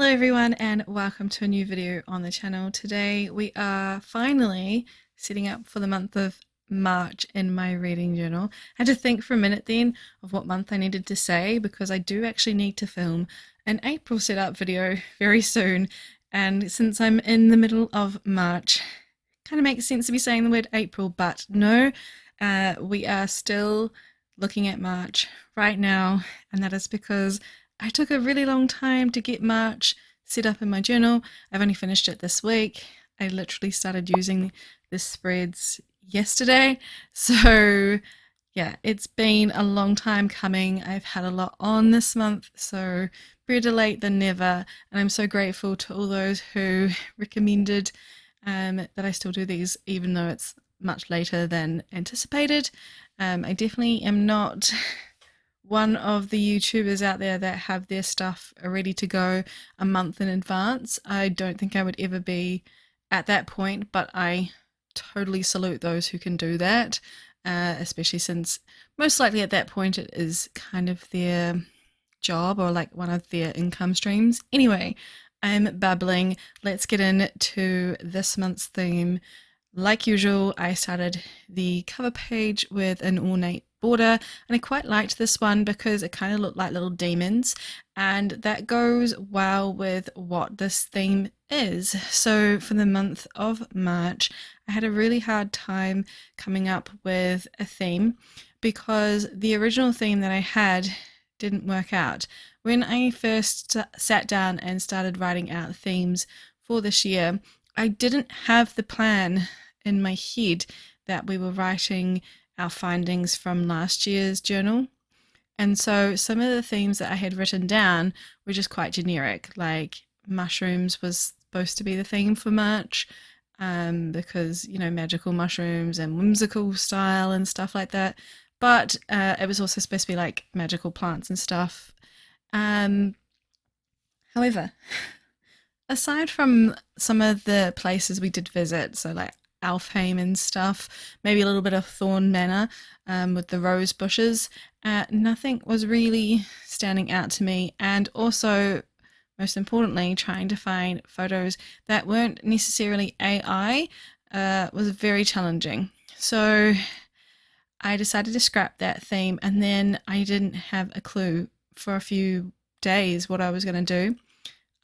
Hello everyone and welcome to a new video on the channel. Today we are finally setting up for the month of March in my reading journal. I had to think for a minute then of what month I needed to say because I do actually need to film an April setup video very soon, and since I'm in the middle of March, kind of makes sense to be saying the word April, but no, we are still looking at March right now, and that is because I took a really long time to get March set up in my journal. I've only finished it this week. I literally started using the spreads yesterday. So yeah, it's been a long time coming. I've had a lot on this month, so better late than never. And I'm so grateful to all those who recommended that I still do these, even though it's much later than anticipated. I definitely am not one of the YouTubers out there that have their stuff ready to go a month in advance. I don't think I would ever be at that point, but I totally salute those who can do that, especially since most likely at that point it is kind of their job or like one of their income streams. Anyway, I'm babbling. Let's get into this month's theme. Like usual, I started the cover page with an ornate border, and I quite liked this one because it kind of looked like little demons, and that goes well with what this theme is. So for the month of March, I had a really hard time coming up with a theme because the original theme that I had didn't work out. When I first sat down and started writing out themes for this year, I didn't have the plan in my head that we were writing our findings from last year's journal. And so some of the themes that I had written down were just quite generic, like mushrooms was supposed to be the theme for March, because, you know, magical mushrooms and whimsical style and stuff like that. But it was also supposed to be like magical plants and stuff. However, aside from some of the places we did visit, so like Alfheim and stuff, maybe a little bit of Thorn Manor with the rose bushes, nothing was really standing out to me. And also, most importantly, trying to find photos that weren't necessarily AI was very challenging. So I decided to scrap that theme, and then I didn't have a clue for a few days what I was going to do.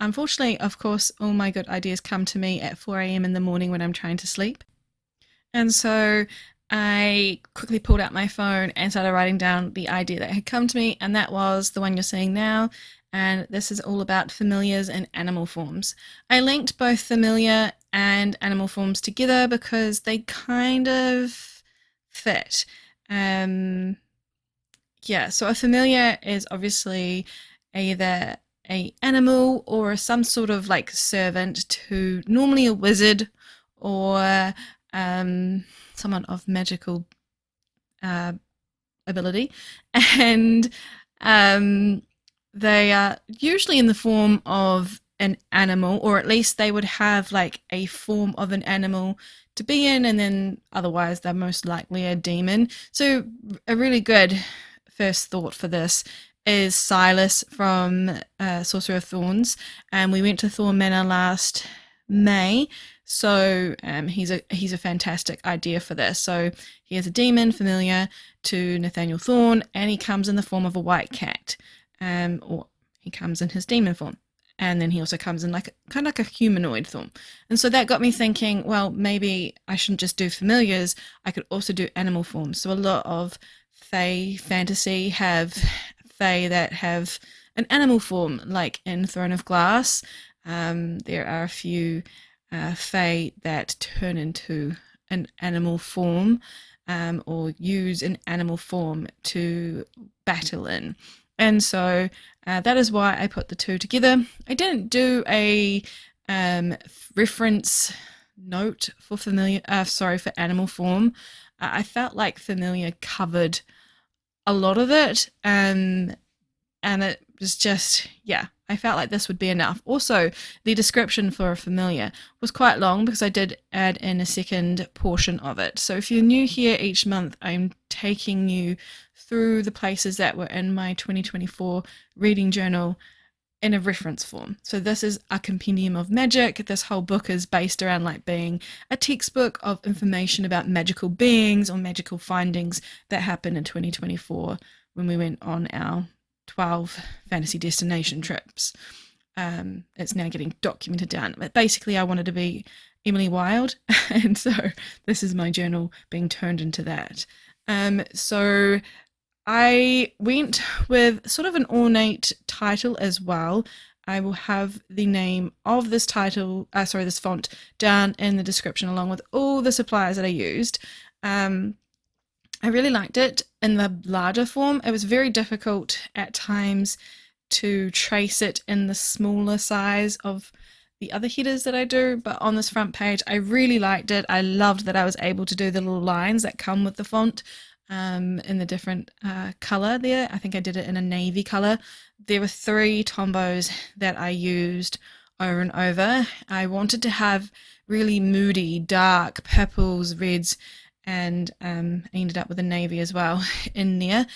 Unfortunately, of course, all my good ideas come to me at 4 a.m. in the morning when I'm trying to sleep. And so I quickly pulled out my phone and started writing down the idea that had come to me, and that was the one you're seeing now. And this is all about familiars and animal forms. I linked both familiar and animal forms together because they kind of fit. Yeah, so a familiar is obviously either a animal or some sort of like servant to normally a wizard or someone of magical ability, and they are usually in the form of an animal, or at least they would have like a form of an animal to be in, and then otherwise they're most likely a demon. So a really good first thought for this is Silas from Sorcerer of Thorns, and we went to Thorn Manor last May, so he's a fantastic idea for this. So he is a demon familiar to Nathaniel Thorn, and he comes in the form of a white cat, or he comes in his demon form, and then he also comes in like kind of like a humanoid form. And so that got me thinking, well, maybe I shouldn't just do familiars, I could also do animal forms. So a lot of Fae fantasy have Fae that have an animal form, like in Throne of Glass. There are a few Fae that turn into an animal form, or use an animal form to battle in. And so that is why I put the two together. I didn't do a reference note for for animal form. I felt like familiar covered a lot of it, and it was just, yeah, I felt like this would be enough. Also, the description for a familiar was quite long because I did add in a second portion of it. So if you're new here, each month I'm taking you through the places that were in my 2024 reading journal in a reference form. So this is A Compendium of Magic. This whole book is based around like being a textbook of information about magical beings or magical findings that happened in 2024 when we went on our 12 fantasy destination trips. It's now getting documented down. But basically, I wanted to be Emily Wilde, and so this is my journal being turned into that. So I went with sort of an ornate title as well. I will have the name of this title, this font down in the description along with all the supplies that I used. I really liked it in the larger form. It was very difficult at times to trace it in the smaller size of the other headers that I do, but on this front page I really liked it. I loved that I was able to do the little lines that come with the font in the different color there. I think I did it in a navy color. There were 3 Tombows that I used over and over. I wanted to have really moody, dark purples, reds, and I ended up with a navy as well in there,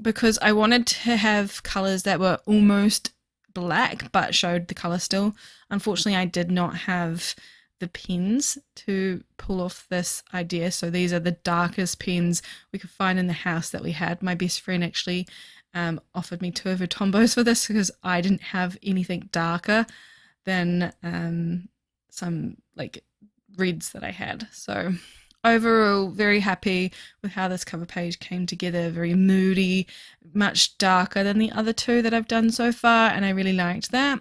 because I wanted to have colors that were almost black but showed the color still. Unfortunately, I did not have the pens to pull off this idea, so these are the darkest pens we could find in the house that we had. My best friend actually offered me 2 of her Tombows for this because I didn't have anything darker than some like reds that I had. So overall, very happy with how this cover page came together. Very moody, much darker than the other 2 that I've done so far, and I really liked that.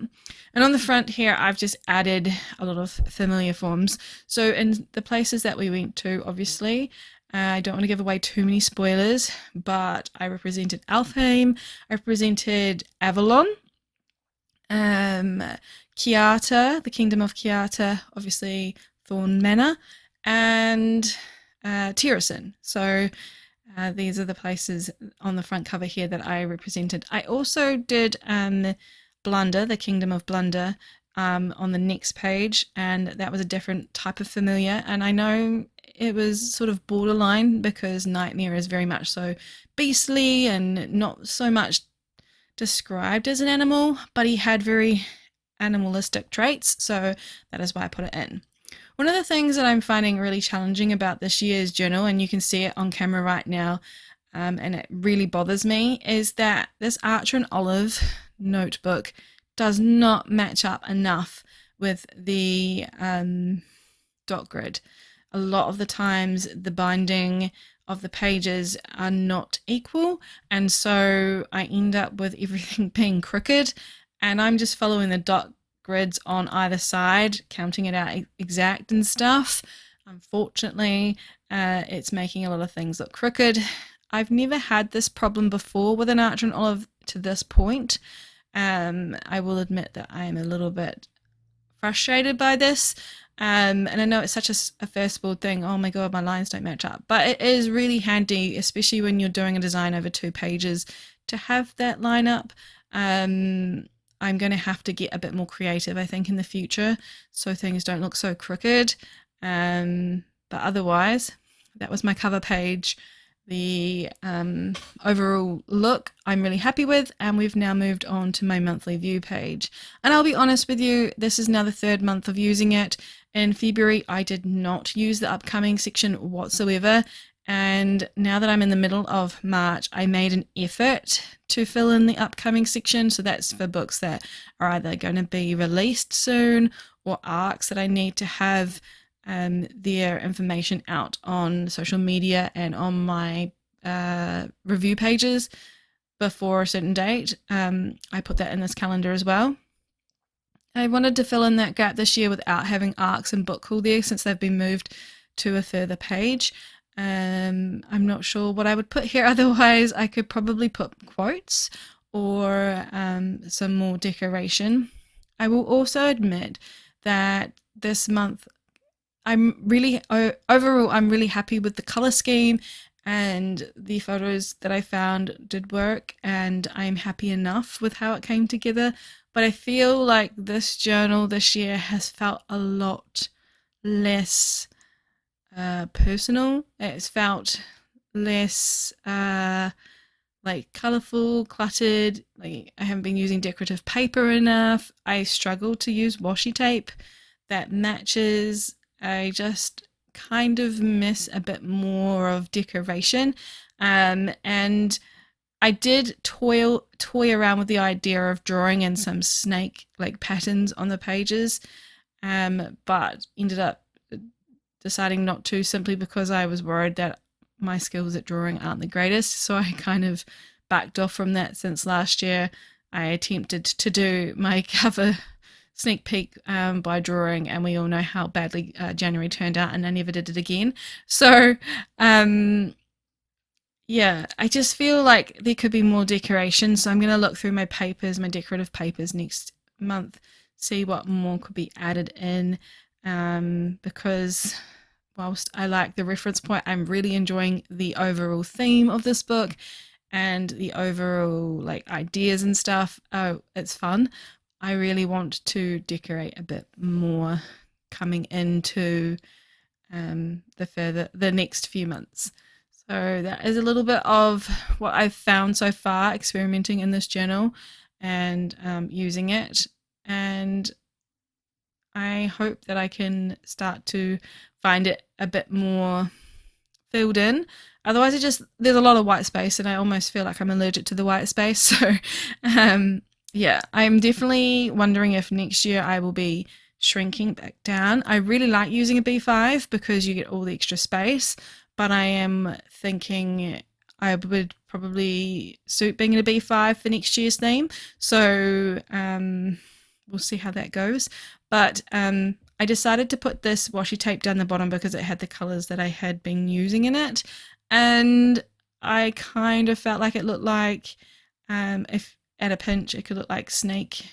And on the front here, I've just added a lot of familiar forms. So in the places that we went to, obviously, I don't want to give away too many spoilers, but I represented Alfheim, I represented Avalon, Kiata, the Kingdom of Kiata, obviously Thorn Manor, and Terrasen. So these are the places on the front cover here that I represented. I also did Blunder, the Kingdom of Blunder, on the next page, and that was a different type of familiar, and I know it was sort of borderline because Nightmare is very much so beastly and not so much described as an animal, but he had very animalistic traits, so that is why I put it in. One of the things that I'm finding really challenging about this year's journal, and you can see it on camera right now, and it really bothers me, is that this Archer and Olive notebook does not match up enough with the dot grid. A lot of the times the binding of the pages are not equal, and so I end up with everything being crooked, and I'm just following the dot grids on either side, counting it out exact and stuff. Unfortunately, it's making a lot of things look crooked. I've never had this problem before with an Archer and Olive to this point. I will admit that I am a little bit frustrated by this. And I know it's such a first world thing. Oh my god, my lines don't match up. But it is really handy, especially when you're doing a design over 2 pages, to have that line up. I'm going to have to get a bit more creative, I think, in the future, so things don't look so crooked. But otherwise, that was my cover page. The overall look I'm really happy with, and we've now moved on to my monthly view page. And I'll be honest with you, this is now the 3rd month of using it. In February, I did not use the upcoming section whatsoever. And now that I'm in the middle of March, I made an effort to fill in the upcoming section. So that's for books that are either going to be released soon or arcs that I need to have their information out on social media and on my review pages before a certain date. I put that in this calendar as well. I wanted to fill in that gap this year without having arcs and book haul there, since they've been moved to a further page. I'm not sure what I would put here. Otherwise, I could probably put quotes or some more decoration. I will also admit that this month overall I'm really happy with the color scheme, and the photos that I found did work, and I'm happy enough with how it came together. But I feel like this journal this year has felt a lot less personal. It's felt less like colourful, cluttered. Like I haven't been using decorative paper enough. I struggle to use washi tape that matches. I just kind of miss a bit more of decoration. And I did toy around with the idea of drawing in some snake like patterns on the pages, but ended up deciding not to, simply because I was worried that my skills at drawing aren't the greatest. So I kind of backed off from that since last year. I attempted to do my cover sneak peek by drawing, and we all know how badly January turned out, and I never did it again. So yeah, I just feel like there could be more decoration. So I'm going to look through my papers, my decorative papers next month, see what more could be added in, because whilst I like the reference point, I'm really enjoying the overall theme of this book and the overall like ideas and stuff. Oh, it's fun. I really want to decorate a bit more coming into the next few months. So that is a little bit of what I've found so far experimenting in this journal and using it. And I hope that I can start to find it a bit more filled in. Otherwise, there's a lot of white space, and I almost feel like I'm allergic to the white space. So, yeah, I'm definitely wondering if next year I will be shrinking back down. I really like using a B5 because you get all the extra space, but I am thinking I would probably suit being in a B5 for next year's theme. So we'll see how that goes. But I decided to put this washi tape down the bottom because it had the colours that I had been using in it. And I kind of felt like it looked like, if at a pinch, it could look like snake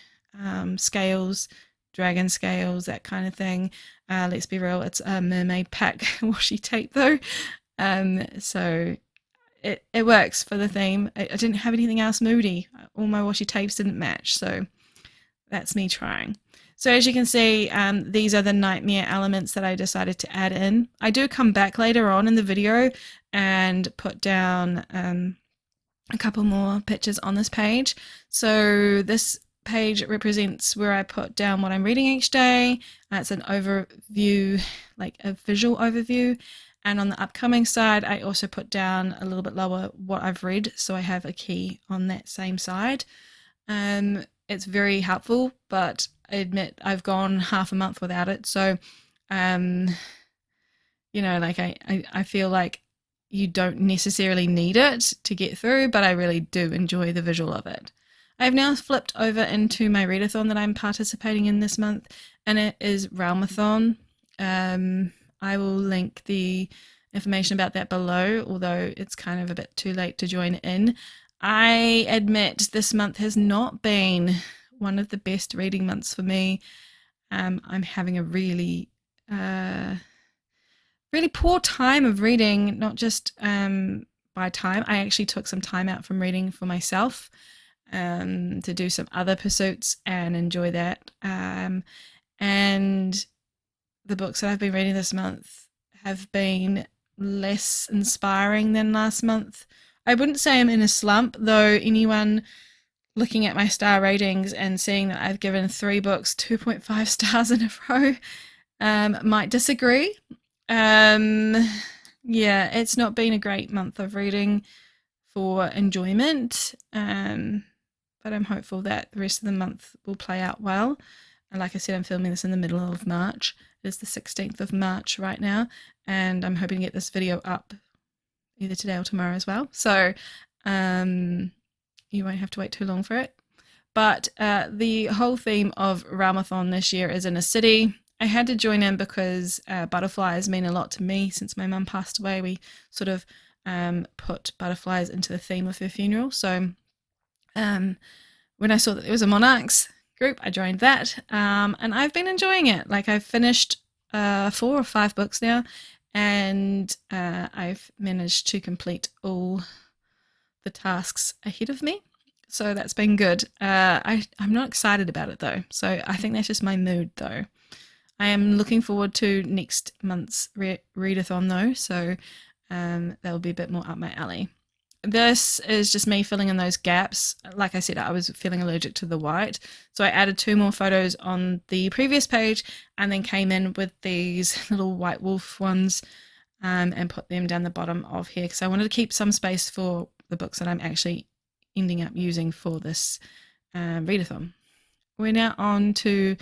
scales, dragon scales, that kind of thing. Let's be real, it's a mermaid pack washi tape though. So it works for the theme. I didn't have anything else moody. All my washi tapes didn't match, so that's me trying. So as you can see, these are the nightmare elements that I decided to add in. I do come back later on in the video and put down a couple more pictures on this page. So this page represents where I put down what I'm reading each day. It's an overview, like a visual overview. And on the upcoming side, I also put down a little bit lower what I've read, so I have a key on that same side. It's very helpful, but I admit I've gone half a month without it. So, you know, like I feel like you don't necessarily need it to get through, but I really do enjoy the visual of it. I've now flipped over into my readathon that I'm participating in this month, and it is Realmathon. I will link the information about that below, although it's kind of a bit too late to join in. I admit this month has not been one of the best reading months for me. I'm having a really poor time of reading, not just by time. I actually took some time out from reading for myself to do some other pursuits and enjoy that. And the books that I've been reading this month have been less inspiring than last month. I wouldn't say I'm in a slump, though anyone looking at my star ratings and seeing that I've given 3 books 2.5 stars in a row might disagree. Yeah, it's not been a great month of reading for enjoyment, but I'm hopeful that the rest of the month will play out well. And like I said, I'm filming this in the middle of March. It is the 16th of March right now, and I'm hoping to get this video up either today or tomorrow as well. So you won't have to wait too long for it. But the whole theme of Realmathon this year is in a city. I had to join in because butterflies mean a lot to me. Since my mum passed away, we sort of put butterflies into the theme of her funeral. So when I saw that there was a monarchs group, I joined that, and I've been enjoying it. Like, I've finished 4 or 5 books now, and I've managed to complete all the tasks ahead of me, so that's been good. I'm not excited about it though, so I think that's just my mood though. I am looking forward to next month's readathon though, so that'll be a bit more up my alley. this is just me filling in those gaps. Like I said, I was feeling allergic to the white, so I added 2 more photos on the previous page and then came in with these little white wolf ones and put them down the bottom of here because I wanted to keep some space for the books that I'm actually ending up using for this readathon. We're now on to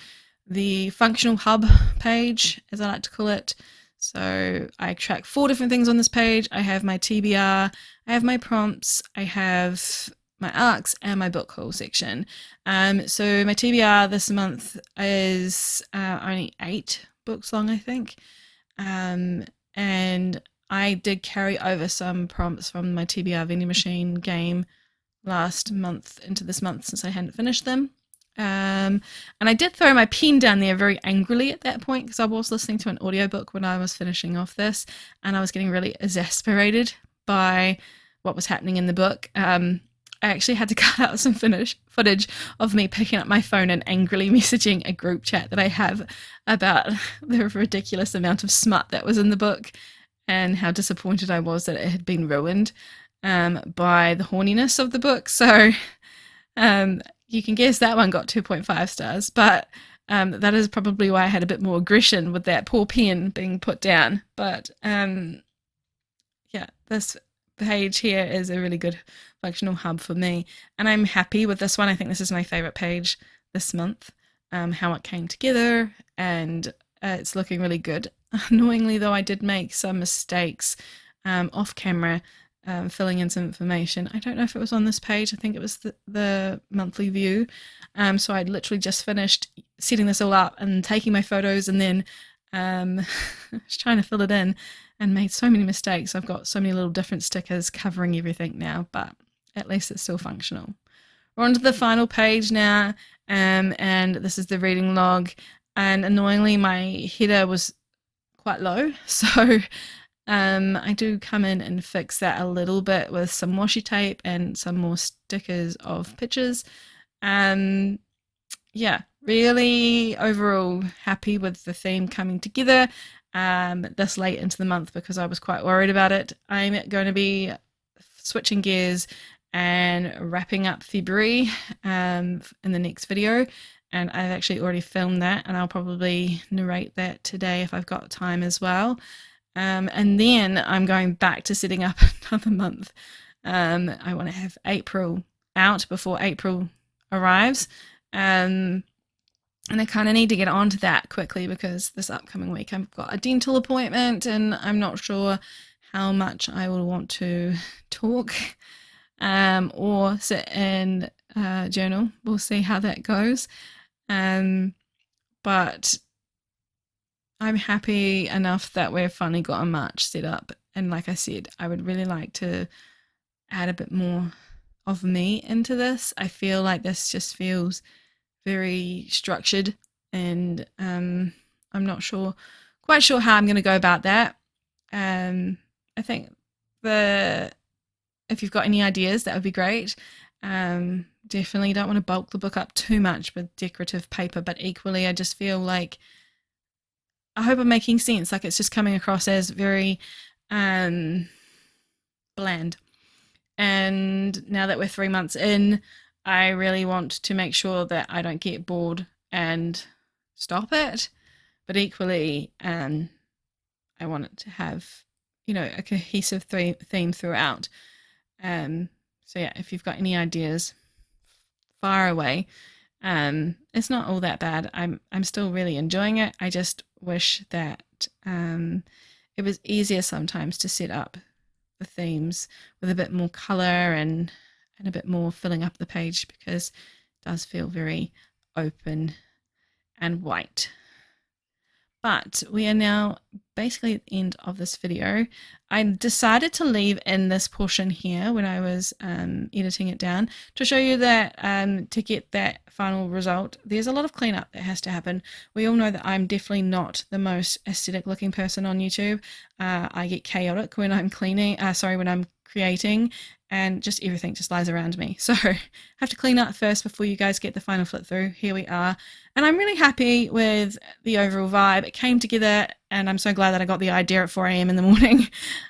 the functional hub page, as I like to call it. So I track 4 different things on this page. I have my TBR, I have my prompts, I have my arcs, and my book haul section. So my TBR this month is only 8 books long, I think. And I did carry over some prompts from my TBR vending machine game last month into this month since I hadn't finished them. And I did throw my pen down there very angrily at that point because I was listening to an audiobook when I was finishing off this and I was getting really exasperated by what was happening in the book. I actually had to cut out some footage of me picking up my phone and angrily messaging a group chat that I have about the ridiculous amount of smut that was in the book and how disappointed I was that it had been ruined by the horniness of the book. So you can guess that one got 2.5 stars, but that is probably why I had a bit more aggression with that poor pen being put down. But yeah, this page here is a really good functional hub for me, and I'm happy with this one. I think this is my favorite page this month, how it came together, and it's looking really good. Annoyingly though, I did make some mistakes off camera, filling in some information. I don't know if it was on this page. I think it was the monthly view. So I'd literally just finished setting this all up and taking my photos and then just trying to fill it in and made so many mistakes. I've got so many little different stickers covering everything now, but at least it's still functional. We're on to the final page now, and this is the reading log, and annoyingly my header was quite low, so I do come in and fix that a little bit with some washi tape and some more stickers of pictures. Yeah, really overall happy with the theme coming together this late into the month because I was quite worried about it. I'm going to be switching gears and wrapping up February in the next video, and I've actually already filmed that and I'll probably narrate that today if I've got time as well. And then I'm going back to setting up another month. I want to have April out before April arrives. And I kind of need to get on to that quickly because this upcoming week I've got a dental appointment and I'm not sure how much I will want to talk or sit in journal. We'll see how that goes. But I'm happy enough that we've finally got a March set up, and like I said, I would really like to add a bit more of me into this. I feel like this just feels very structured, and I'm not quite sure how I'm going to go about that. I think if you've got any ideas, that would be great. Definitely don't want to bulk the book up too much with decorative paper, but equally I just feel like I hope I'm making sense. Like it's just coming across as very bland. And now that we're 3 months in, I really want to make sure that I don't get bored and stop it. But equally, I want it to have, a cohesive theme throughout. So yeah, if you've got any ideas, fire away. It's not all that bad. I'm still really enjoying it. I just wish that it was easier sometimes to set up the themes with a bit more color and a bit more filling up the page because it does feel very open and white. But we are now basically at the end of this video. I decided to leave in this portion here when I was editing it down to show you that to get that final result, there's a lot of cleanup that has to happen. We all know that I'm definitely not the most aesthetic looking person on YouTube. I get chaotic when I'm when I'm creating, and just everything just lies around me. So I have to clean up first before you guys get the final flip through. Here we are. And I'm really happy with the overall vibe. It came together, and I'm so glad that I got the idea at 4 a.m. in the morning.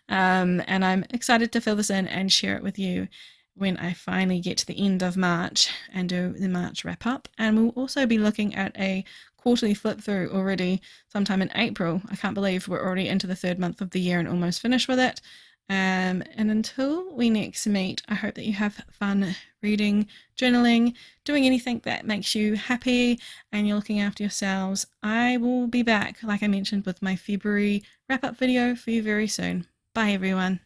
And I'm excited to fill this in and share it with you when I finally get to the end of March and do the March wrap up. And we'll also be looking at a quarterly flip through already sometime in April. I can't believe we're already into the 3rd month of the year and almost finished with it. And until we next meet, I hope that you have fun reading, journaling, doing anything that makes you happy, and you're looking after yourselves. I will be back, like I mentioned, with my February wrap-up video for you very soon. Bye, everyone.